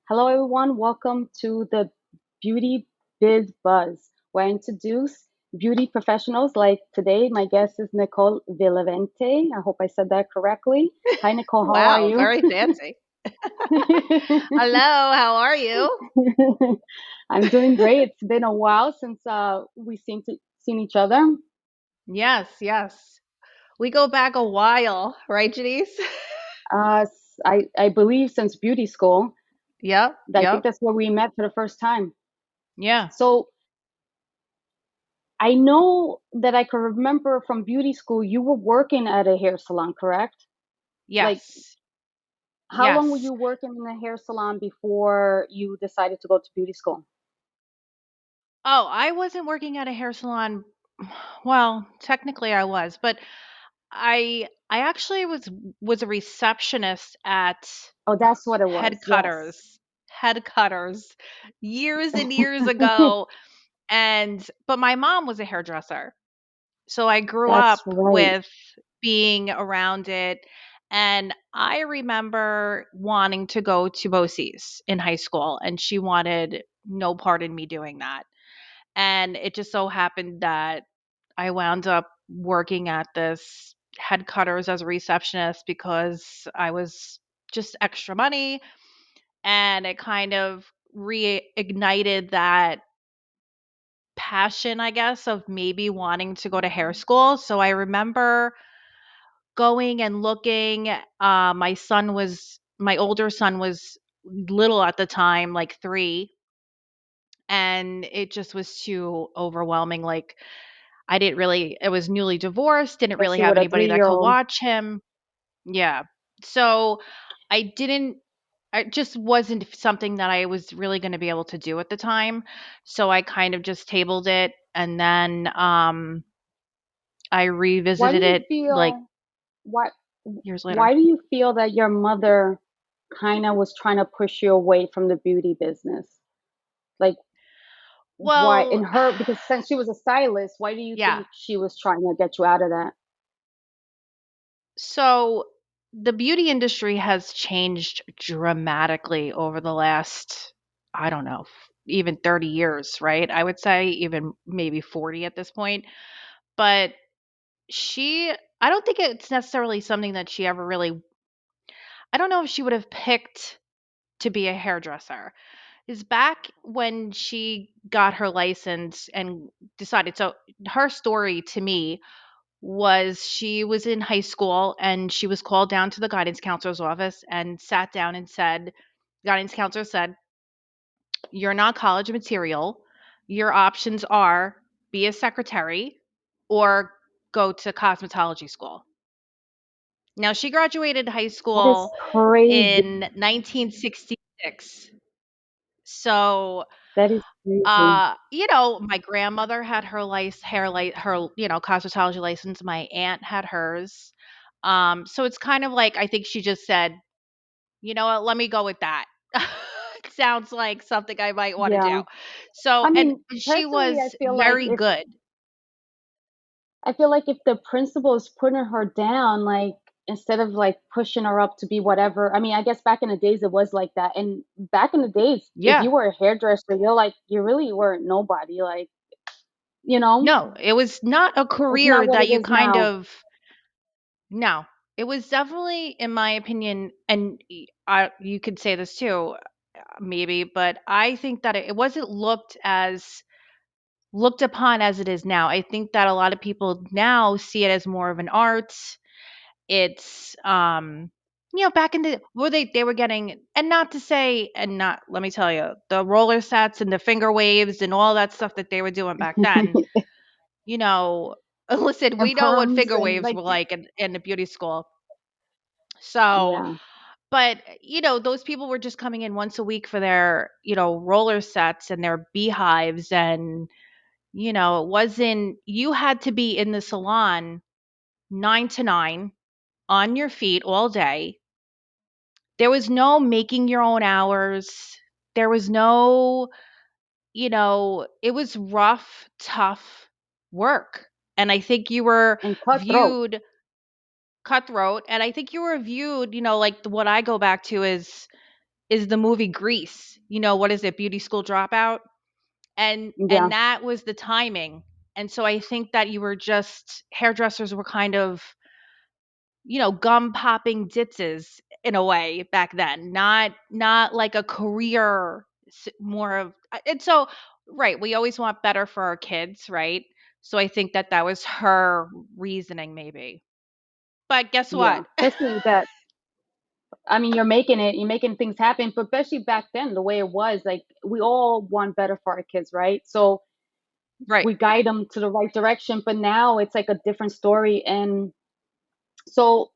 Hello, everyone. Welcome to the Beauty Biz Buzz, where I introduce beauty professionals. Like today, my guest is Nicole Villorente. I hope I said that correctly. Hi, Nicole. How are Wow, you? very fancy. Hello, how are you? I'm doing great. It's been a while since we seen each other. Yes, yes. We go back a while, right, Janice? I believe since beauty school. Yep, I think yep. that's where we met for the first time. Yeah. So I know that I can remember from beauty school you were working at a hair salon, correct? Like, Yes. how long were Yes. you working in a hair salon before you decided to go to beauty school? Oh, I wasn't working at a hair salon. Well, technically I was, but I actually was a receptionist at Oh, that's what it head was. Yes. cutters. Head cutters years and years ago. And but my mom was a hairdresser. So I grew That's up right. with being around it. And I remember wanting to go to BOCES in high school, and she wanted no part in me doing that. And it just so happened that I wound up working at this head cutters as a receptionist because I was just extra money. And it kind of reignited that passion, I guess, of maybe wanting to go to hair school. So I remember going and looking. My older son was little at the time, like 3, and it just was too overwhelming. Like, I was newly divorced, didn't really Especially have with a anybody that could three-year-old. watch him. Yeah. So I didn't, it just wasn't something that I was really going to be able to do at the time. So I kind of just tabled it, and then I Why do revisited you it like feel why years later. why do you feel that your mother kind of was trying to push you away from the beauty business? Like why in Well, her because since she was a stylist, why do you yeah. think she was trying to get you out of that? So the beauty industry has changed dramatically over the last, I don't know, even 30 years, right? I would say even maybe 40 at this point. But I don't think it's necessarily something that she ever really, I don't know if she would have picked to be a hairdresser. Is back when she got her license and decided. So her story to me was she was in high school and she was called down to the guidance counselor's office and sat down and said, guidance counselor said, "You're not college material. Your options are be a secretary or go to cosmetology school." Now, she graduated high That is school crazy. in 1966. So, That is crazy. my grandmother had her her, cosmetology license. My aunt had hers. So it's kind of like I think she just said, you know what, let me go with that. It sounds like something I might want to do. Yeah. So, I and mean, she personally, was very good. I feel like if the principal is putting her down, like instead of like pushing her up to be whatever. I mean, I guess back in the days it was like that. And back in the days, if Yeah. you were a hairdresser, you're like you really weren't nobody. Like, you know, No, it was not a it's not career what that it you is kind now. of no. It was definitely, in my opinion, and you could say this too, maybe, but I think that it wasn't looked upon as it is now. I think that a lot of people now see it as more of an art. It's back in the where they were getting, and not to say, and not, let me tell you, the roller sets and the finger waves and all that stuff that they were doing back then, you know, listen, And we know what perms finger and waves like, were like in the beauty school. So, yeah. but those people were just coming in once a week for their, roller sets and their beehives. And it wasn't, you had to be in the salon 9 to 9 on your feet all day. There was no making your own hours. There was no, it was rough, tough work. And I think you were And cutthroat. viewed cutthroat. And I think you were viewed, like what I go back to is, is the movie Grease. You know, what is it? Beauty School Dropout. And Yeah, that was the timing. And so I think that you were just hairdressers were kind of, gum popping ditzes in a way back then, not like a career, more of. And so right, we always want better for our kids, right? So I think that that was her reasoning maybe. But guess yeah. what? Especially that, I mean, you're making things happen, but especially back then, the way it was, like we all want better for our kids, right? So Right. we guide them to the right direction, but now it's like a different story. And so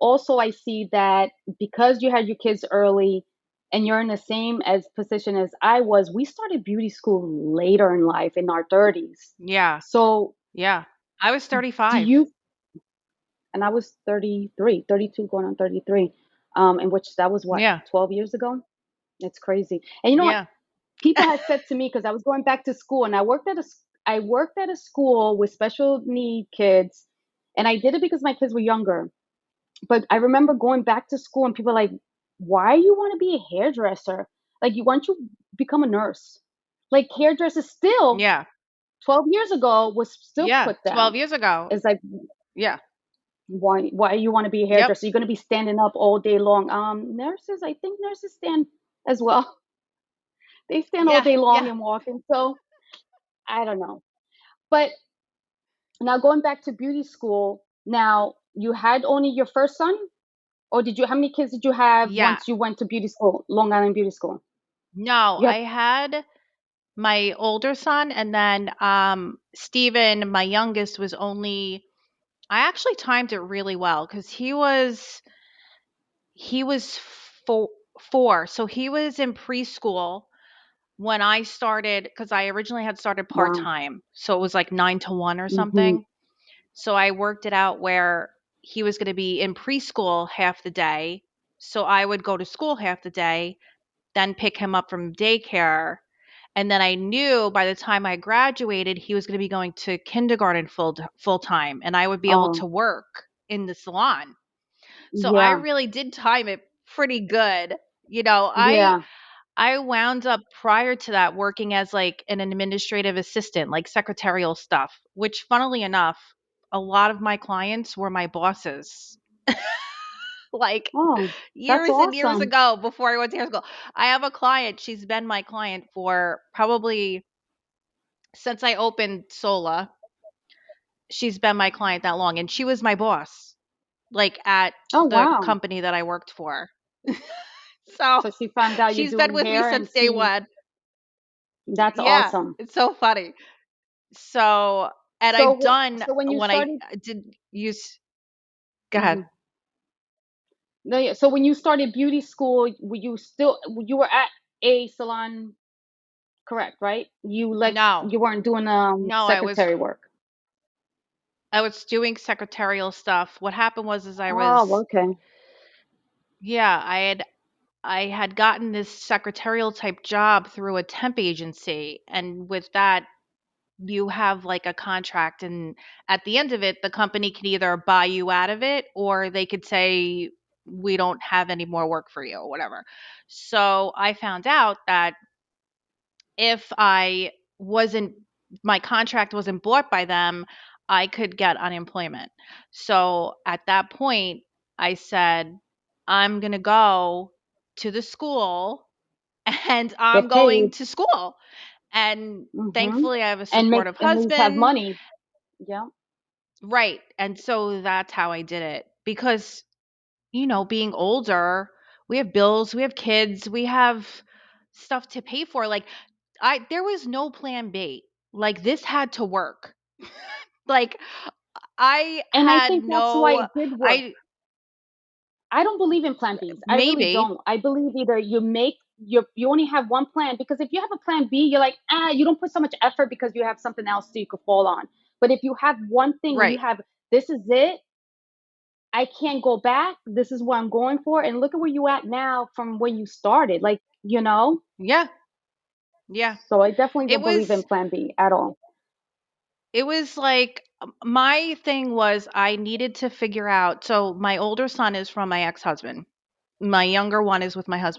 also I see that because you had your kids early and you're in the same as position as I was, we started beauty school later in life in our 30s. Yeah. So Yeah. I was do 35. you, and I was 33, 32 going on 33, in which that was what, Yeah. 12 years ago? It's crazy. And you know what? Yeah. People had said to me, because I was going back to school and I worked at a school with special need kids, and I did it because my kids were younger. But I remember going back to school and people like, why you want to be a hairdresser? Like, you want to become a nurse? Like, hairdresser still Yeah. 12 years ago was still Yeah. put 12 down. years ago. It's like, Yeah. why you want to be a Yep. hairdresser? You're going to be standing up all day long. Nurses, I think nurses stand as well. They stand all Yeah. day long Yeah. and walking. So I don't know. But now going back to beauty school, now you had only your first son, or did you? How many kids did you have Yeah. once you went to beauty school, Long Island Beauty School? No, You had, I had my older son, and then Steven, my youngest, was only. I actually timed it really well because he was four, so he was in preschool when I started, because I originally had started part wow. time, so it was like 9 to 1 or Hmm. something. So I worked it out where he was going to be in preschool half the day, so I would go to school half the day, then pick him up from daycare. And then I knew by the time I graduated, he was going to be going to kindergarten full time, and I would be able Oh, to work in the salon. So I yeah, really did time it pretty good. You know, I yeah. I wound up prior to that working as like an administrative assistant, like secretarial stuff, which funnily enough, a lot of my clients were my bosses. Like Oh, that's years and years awesome. ago before I went to hair school. I have a client, she's been my client for probably since I opened Sola. She's been my client that long, and she was my boss, like at Oh, the wow. company that I worked for. So So she found out you're she's been doing with me hair and since day she, one. that's Yeah, awesome. it's so funny. So, and So, I've done so when you when I started, did use. Go ahead. mhm. No, yeah, so when you started beauty school, you were at a salon, correct, right? No, You weren't doing no, secretary work. I was doing secretarial stuff. What happened was, is I Oh, was, okay. yeah, I had gotten this secretarial type job through a temp agency, and with that, you have like a contract, and at the end of it, the company can either buy you out of it, or they could say we don't have any more work for you or whatever. So I found out that if I wasn't my contract wasn't bought by them, I could get unemployment. So at that point, I said, I'm going to go to the school and I'm Get going paid. to school. And Hmm. thankfully, I have a And make supportive at least have husband. money. Yeah. Right. And so that's how I did it because, being older, we have bills, we have kids, we have stuff to pay for. Like, there was no plan B. Like, this had to work. Like, I And I had think that's why no it did work. I I don't believe in plan Bs. I really maybe, don't. I believe either you only have one plan, because if you have a plan B, you're like, you don't put so much effort because you have something else that you could fall on. But if you have one thing and you right. have, this is it, I can't go back. This is what I'm going for. And look at where you at now from when you started. Like, Yeah. Yeah. so I definitely It don't believe in was plan B at all. it was like my thing was I needed to figure out, so my older son is from my ex-husband. My younger one is with my husband